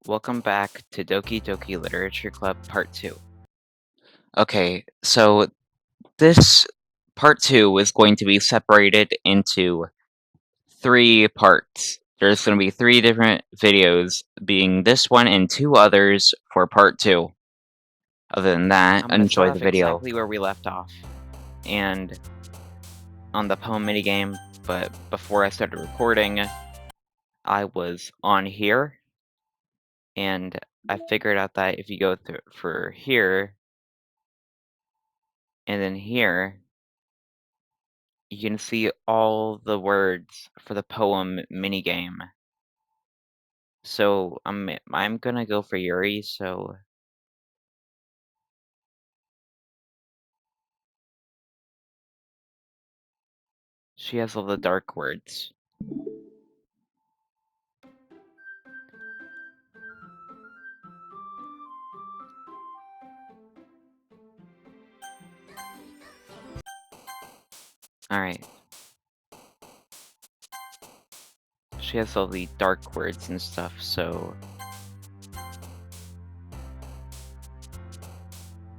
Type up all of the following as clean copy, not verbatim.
Welcome back to Doki-Doki Literature Club Part 2. Okay, so this Part 2 is going to be separated into 3 parts. There's going to be 3 different videos, being this one and 2 others for Part 2. Other than that, I'm gonna enjoy start the off video. exactly where we left off, and on the poem minigame, but before I started recording, I was on here, and I figured out that if you go through for here, and then here, you can see all the words for the poem minigame. So I'm gonna go for Yuri, so she has all the dark words. Alright. She has all the dark words and stuff, so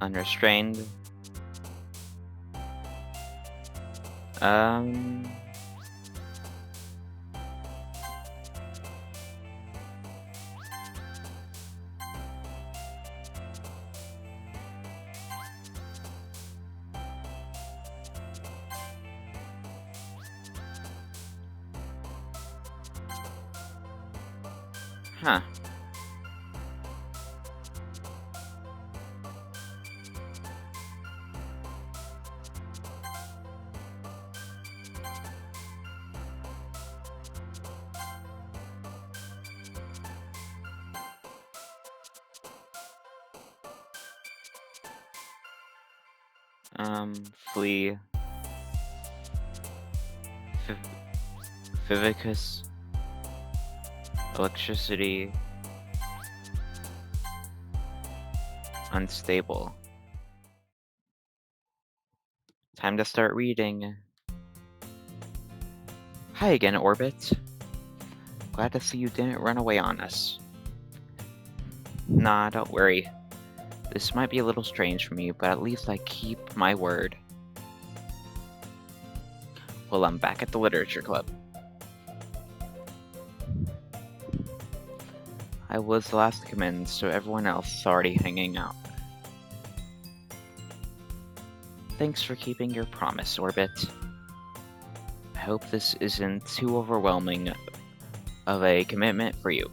unrestrained. Um Huh. Flee. Vivicus. Electricity. Unstable. Time to start reading. Hi again, Orbit. Glad to see you didn't run away on us. Nah, don't worry. This might be a little strange for me, but at least I keep my word. Well, I'm back at the Literature Club. I was the last to come in, so everyone else is already hanging out. Thanks for keeping your promise, Orbit. I hope this isn't too overwhelming of a commitment for you.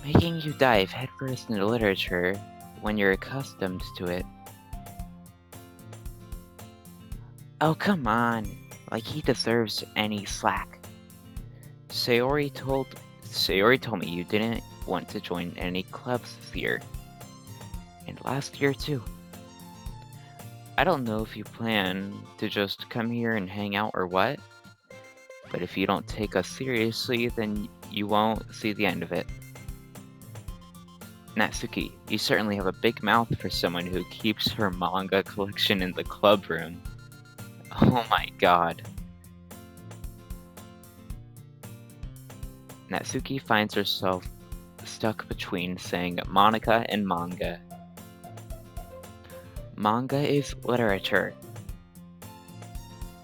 Making you dive headfirst into literature when you're accustomed to it. Oh, come on. Like he deserves any slack. Sayori told me you didn't want to join any clubs this year. And last year too. I don't know if you plan to just come here and hang out or what, but if you don't take us seriously, then you won't see the end of it. Natsuki, you certainly have a big mouth for someone who keeps her manga collection in the club room. Oh my god. Natsuki finds herself stuck between saying Monica and manga. Manga is literature.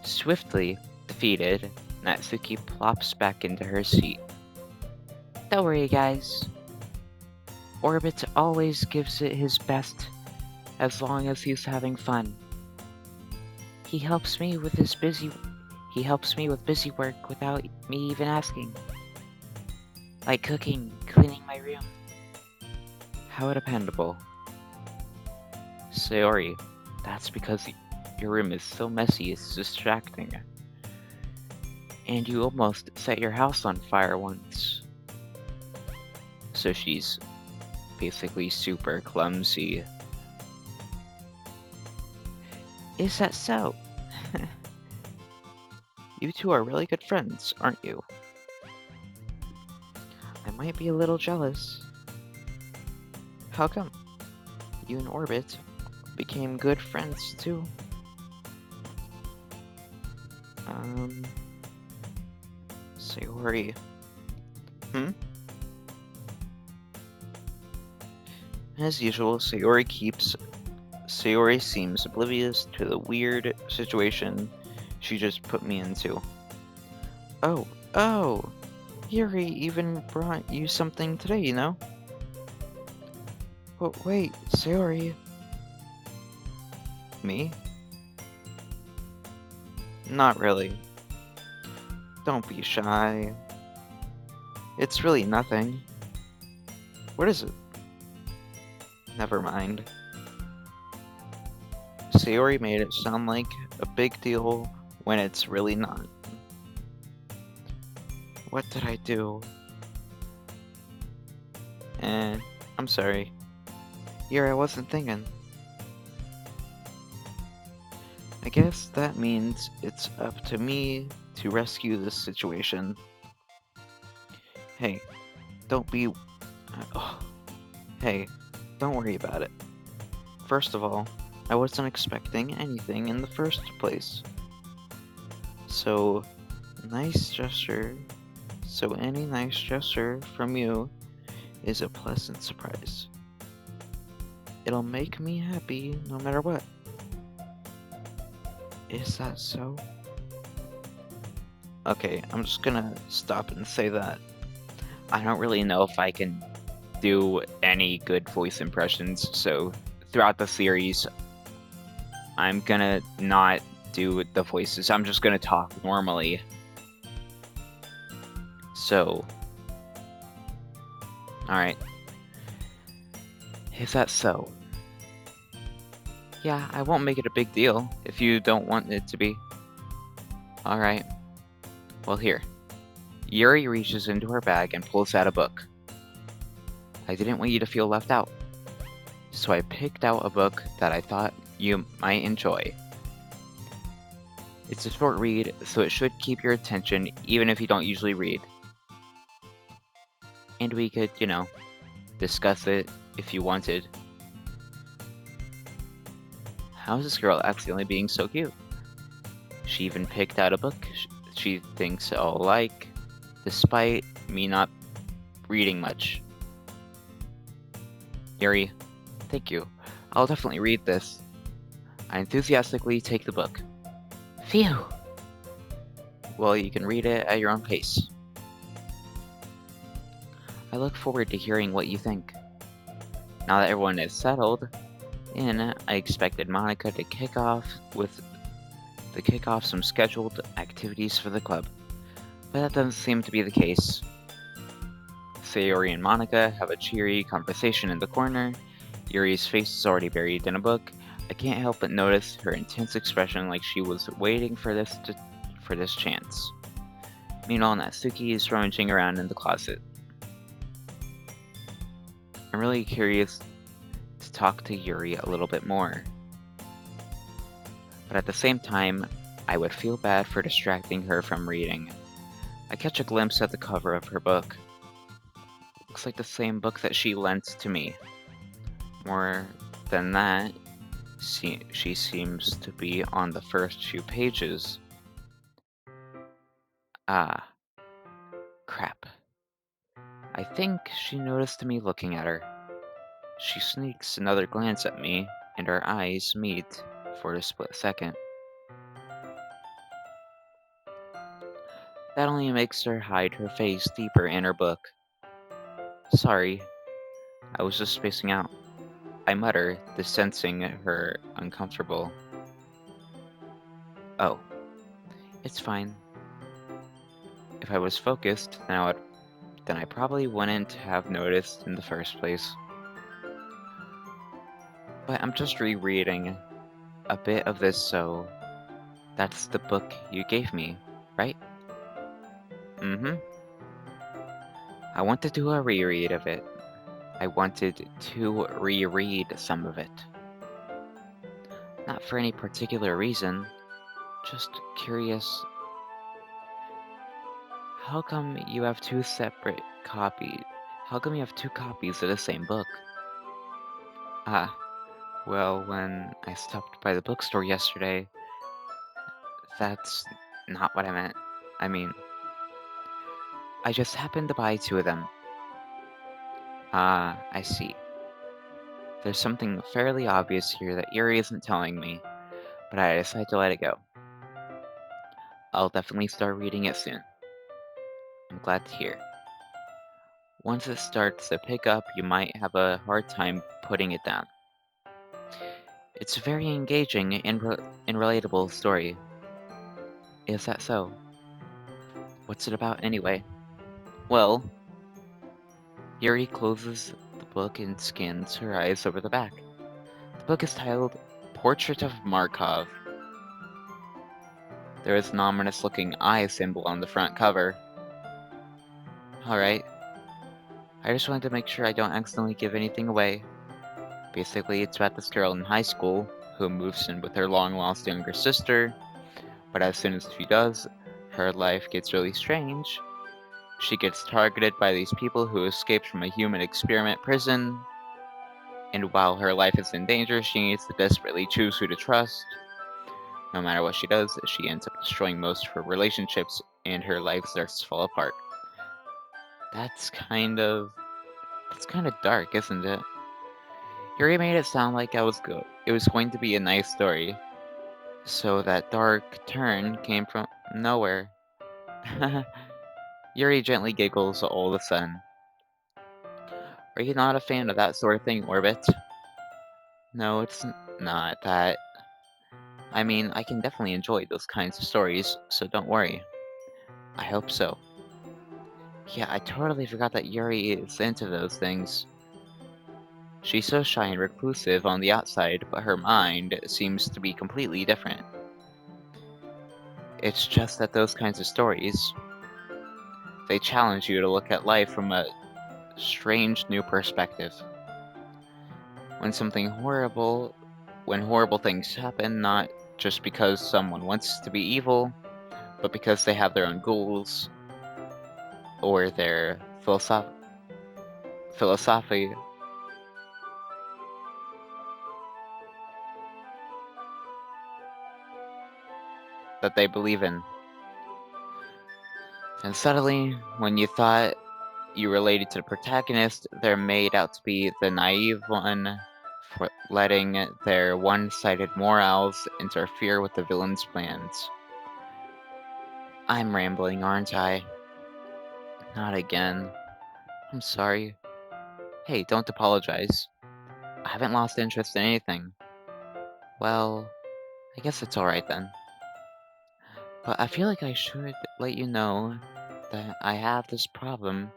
Swiftly defeated, Natsuki plops back into her seat. Don't worry, guys. Orbit always gives it his best, as long as he's having fun. He helps me with busy work without me even asking. Like cooking, cleaning my room. How dependable. Sayori, that's because your room is so messy it's distracting. And you almost set your house on fire once. So she's basically super clumsy. Is that so? You two are really good friends, aren't you? I might be a little jealous. How come? You and Orbit became good friends too. Sayori. As usual, Sayori seems oblivious to the weird situation she just put me into. Oh, Yuri even brought you something today, you know? But wait, Sayori. Me? Not really. Don't be shy. It's really nothing. What is it? Never mind. Sayori made it sound like a big deal when it's really not. What did I do? I'm sorry. Here I wasn't thinking. I guess that means it's up to me to rescue this situation. Hey, don't be. Oh, hey, don't worry about it. First of all, I wasn't expecting anything in the first place. So, nice gesture. So, any nice gesture from you is a pleasant surprise. It'll make me happy no matter what. Is that so? Okay, I'm just gonna stop and say that I don't really know if I can do any good voice impressions, so throughout the series, I'm gonna not do the voices. I'm just gonna talk normally. So, alright. Is that so? Yeah, I won't make it a big deal if you don't want it to be. Alright. Well, here. Yuri reaches into her bag and pulls out a book. I didn't want you to feel left out, so I picked out a book that I thought you might enjoy. It's a short read, so it should keep your attention even if you don't usually read. And we could, discuss it if you wanted. How is this girl accidentally being so cute? She even picked out a book she thinks I'll like, despite me not reading much. Yuri, thank you. I'll definitely read this. I enthusiastically take the book. Phew! Well, you can read it at your own pace. I look forward to hearing what you think. Now that everyone is settled in, I expected Monica to kick off some scheduled activities for the club, but that doesn't seem to be the case. Sayori and Monica have a cheery conversation in the corner. Yuri's face is already buried in a book. I can't help but notice her intense expression, like she was waiting for this chance. Meanwhile, Natsuki is rummaging around in the closet. I'm really curious to talk to Yuri a little bit more. But at the same time, I would feel bad for distracting her from reading. I catch a glimpse at the cover of her book. Looks like the same book that she lent to me. More than that, she seems to be on the first few pages. Ah, crap. I think she noticed me looking at her. She sneaks another glance at me, and our eyes meet for a split second. That only makes her hide her face deeper in her book. Sorry, I was just spacing out. I mutter, sensing her uncomfortable. Oh, it's fine. If I was focused, then I probably wouldn't have noticed in the first place. But I'm just rereading a bit of this, so that's the book you gave me, right? Mm-hmm. I want to do a reread of it. I wanted to reread some of it. Not for any particular reason, just curious. How come you have two separate copies? How come you have two copies of the same book? Ah, well, when I stopped by the bookstore yesterday, that's not what I meant. I mean, I just happened to buy two of them. Ah, I see. There's something fairly obvious here that Yuri isn't telling me, but I decide to let it go. I'll definitely start reading it soon. I'm glad to hear. Once it starts to pick up, you might have a hard time putting it down. It's a very engaging and relatable story. Is that so? What's it about anyway? Well, Yuri closes the book and scans her eyes over the back. The book is titled Portrait of Markov. There is an ominous looking eye symbol on the front cover. Alright, I just wanted to make sure I don't accidentally give anything away. Basically, it's about this girl in high school who moves in with her long lost younger sister, but as soon as she does, her life gets really strange. She gets targeted by these people who escaped from a human experiment prison, and while her life is in danger, she needs to desperately choose who to trust. No matter what she does, she ends up destroying most of her relationships, and her life starts to fall apart. That's kind of dark, isn't it? Yuri made it sound like it was going to be a nice story, so that dark turn came from nowhere. Yuri gently giggles all of a sudden. Are you not a fan of that sort of thing, Orbit? No, it's not that. I mean, I can definitely enjoy those kinds of stories, so don't worry. I hope so. Yeah, I totally forgot that Yuri is into those things. She's so shy and reclusive on the outside, but her mind seems to be completely different. It's just that those kinds of stories, they challenge you to look at life from a strange new perspective. When something horrible, when horrible things happen, not just because someone wants to be evil, but because they have their own goals or their philosophy that they believe in. And suddenly, when you thought you related to the protagonist, they're made out to be the naive one for letting their one-sided morals interfere with the villain's plans. I'm rambling, aren't I? Not again. I'm sorry. Hey, don't apologize. I haven't lost interest in anything. Well, I guess it's alright then. But I feel like I should let you know that I have this problem.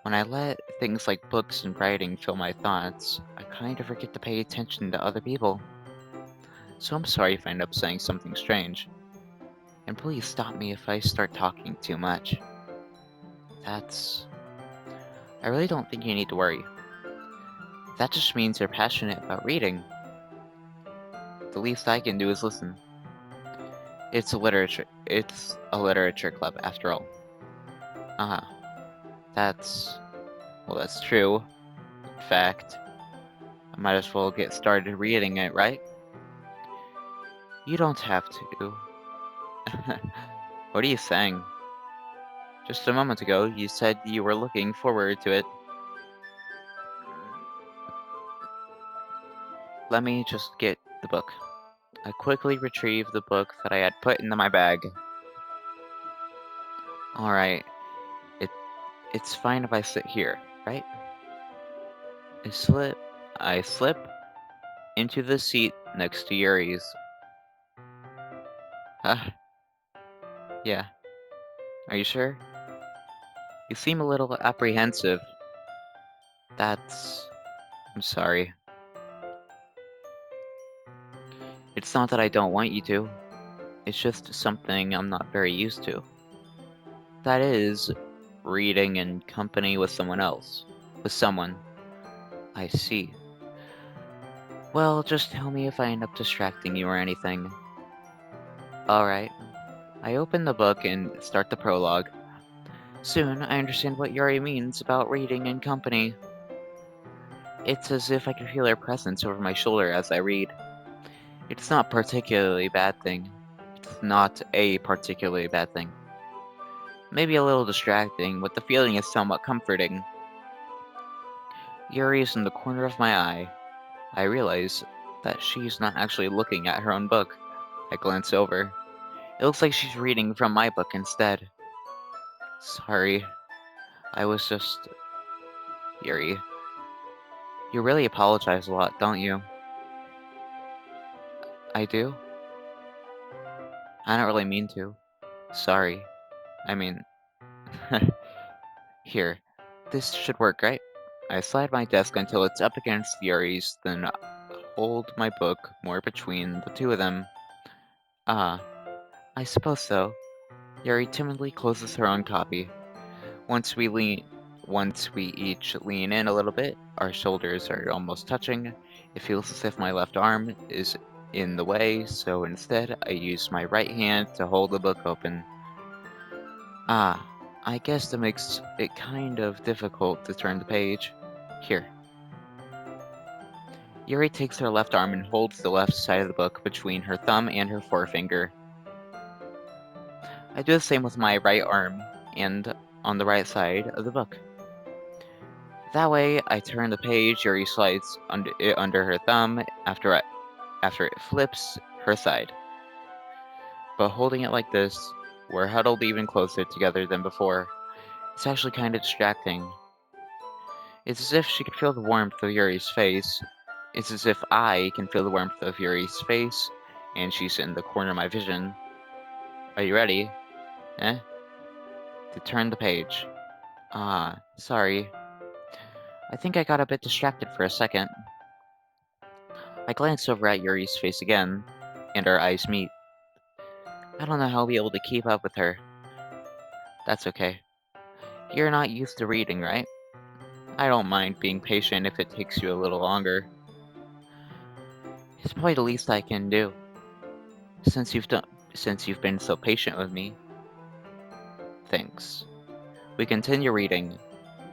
When I let things like books and writing fill my thoughts, I kind of forget to pay attention to other people. So I'm sorry if I end up saying something strange. And please stop me if I start talking too much. That's... I really don't think you need to worry. That just means you're passionate about reading. The least I can do is listen. It's a literature club after all. Uh-huh. That's... Well, that's true. In fact, I might as well get started reading it, right? You don't have to. What are you saying? Just a moment ago, you said you were looking forward to it. Let me just get the book. I quickly retrieved the book that I had put into my bag. Alright, it, it's fine if I sit here, right? I slip, I slip into the seat next to Yuri's. Yeah. Are you sure? You seem a little apprehensive. That's... I'm sorry. It's not that I don't want you to. It's just something I'm not very used to. That is, reading in company with someone else. With someone. I see. Well, just tell me if I end up distracting you or anything. Alright. I open the book and start the prologue. Soon, I understand what Yuri means about reading in company. It's as if I can feel her presence over my shoulder as I read. It's not particularly bad thing. It's not a particularly bad thing. Maybe a little distracting, but the feeling is somewhat comforting. Yuri is in the corner of my eye. I realize that she's not actually looking at her own book. I glance over. It looks like she's reading from my book instead. Sorry, I was just... Yuri. You really apologize a lot, don't you? I do? I don't really mean to. Sorry. I mean... Here. This should work, right? I slide my desk until it's up against Yuri's, then hold my book more between the two of them. Ah, I suppose so. Yuri timidly closes her own copy. Once we each lean in a little bit, our shoulders are almost touching. It feels as if my left arm is in the way, so instead I use my right hand to hold the book open. Ah, I guess that makes it kind of difficult to turn the page. Here. Yuri takes her left arm and holds the left side of the book between her thumb and her forefinger. I do the same with my right arm and on the right side of the book. That way, I turn the page, Yuri slides it under her thumb after it flips her side. But holding it like this, we're huddled even closer together than before. It's actually kind of distracting. It's as if she could feel the warmth of Yuri's face. It's as if I can feel the warmth of Yuri's face, and she's in the corner of my vision. Are you ready? Eh? To turn the page. Ah, sorry. I think I got a bit distracted for a second. I glance over at Yuri's face again, and our eyes meet. I don't know how I'll be able to keep up with her. That's okay. You're not used to reading, right? I don't mind being patient if it takes you a little longer. It's probably the least I can do. Since you've been so patient with me. Thanks. We continue reading.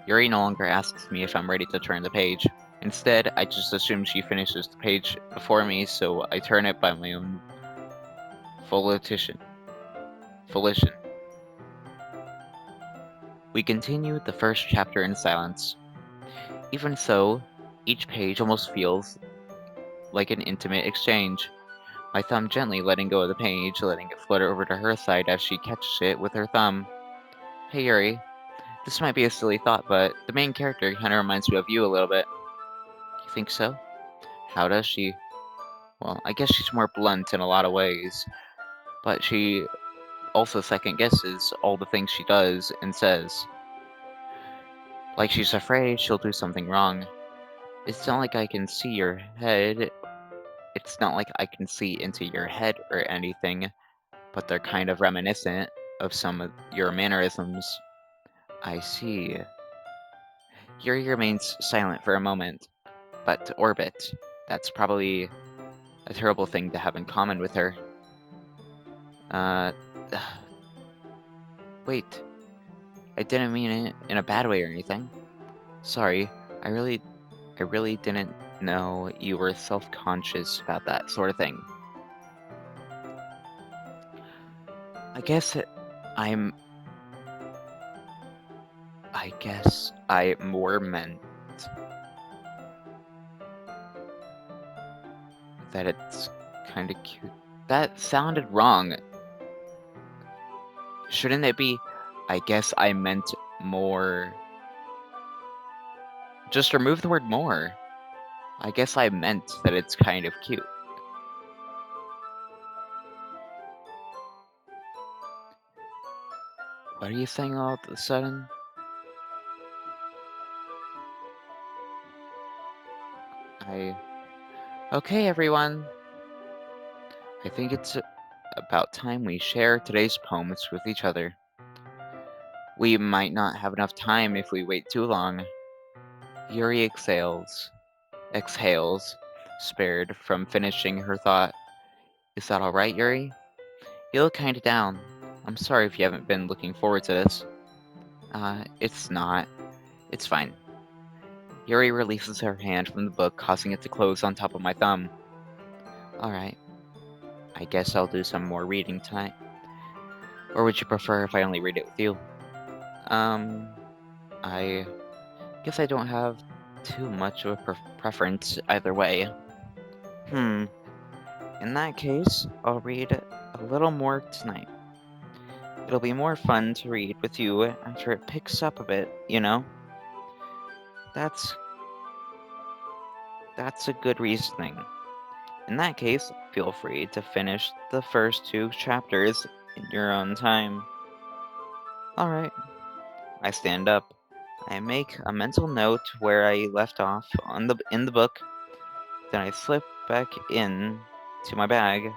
Yuri no longer asks me if I'm ready to turn the page. Instead, I just assume she finishes the page before me, so I turn it by my own volition. We continue the first chapter in silence. Even so, each page almost feels like an intimate exchange. My thumb gently letting go of the page, letting it flutter over to her side as she catches it with her thumb. Hey Yuri, this might be a silly thought, but the main character kinda reminds me of you a little bit. You think so? How does she? Well, I guess she's more blunt in a lot of ways, but she also second guesses all the things she does and says. Like she's afraid she'll do something wrong. It's not like I can see your head. It's not like I can see into your head or anything, but they're kind of reminiscent of some of your mannerisms. I see. Yuri remains silent for a moment, but to Orbit, that's probably a terrible thing to have in common with her. Uh, wait. I didn't mean it in a bad way or anything. Sorry, I really didn't know you were self-conscious about that sort of thing. I guess I'm I guess I more meant that it's kinda cute. That sounded wrong. Shouldn't it be, I guess I meant more? Just remove the word more. I guess I meant that it's kind of cute. What are you saying all of a sudden? Okay, everyone. I think it's about time we share today's poems with each other. We might not have enough time if we wait too long. Yuri exhales, spared from finishing her thought. Is that alright, Yuri? You look kinda down. I'm sorry if you haven't been looking forward to this. It's not. It's fine. Yuri releases her hand from the book, causing it to close on top of my thumb. Alright. I guess I'll do some more reading tonight. Or would you prefer if I only read it with you? I guess I don't have too much of a preference either way. In that case, I'll read a little more tonight. It'll be more fun to read with you after it picks up a bit, you know? That's a good reasoning. In that case, feel free to finish the first 2 chapters in your own time. Alright. I stand up. I make a mental note where I left off in the book. Then I slip back in to my bag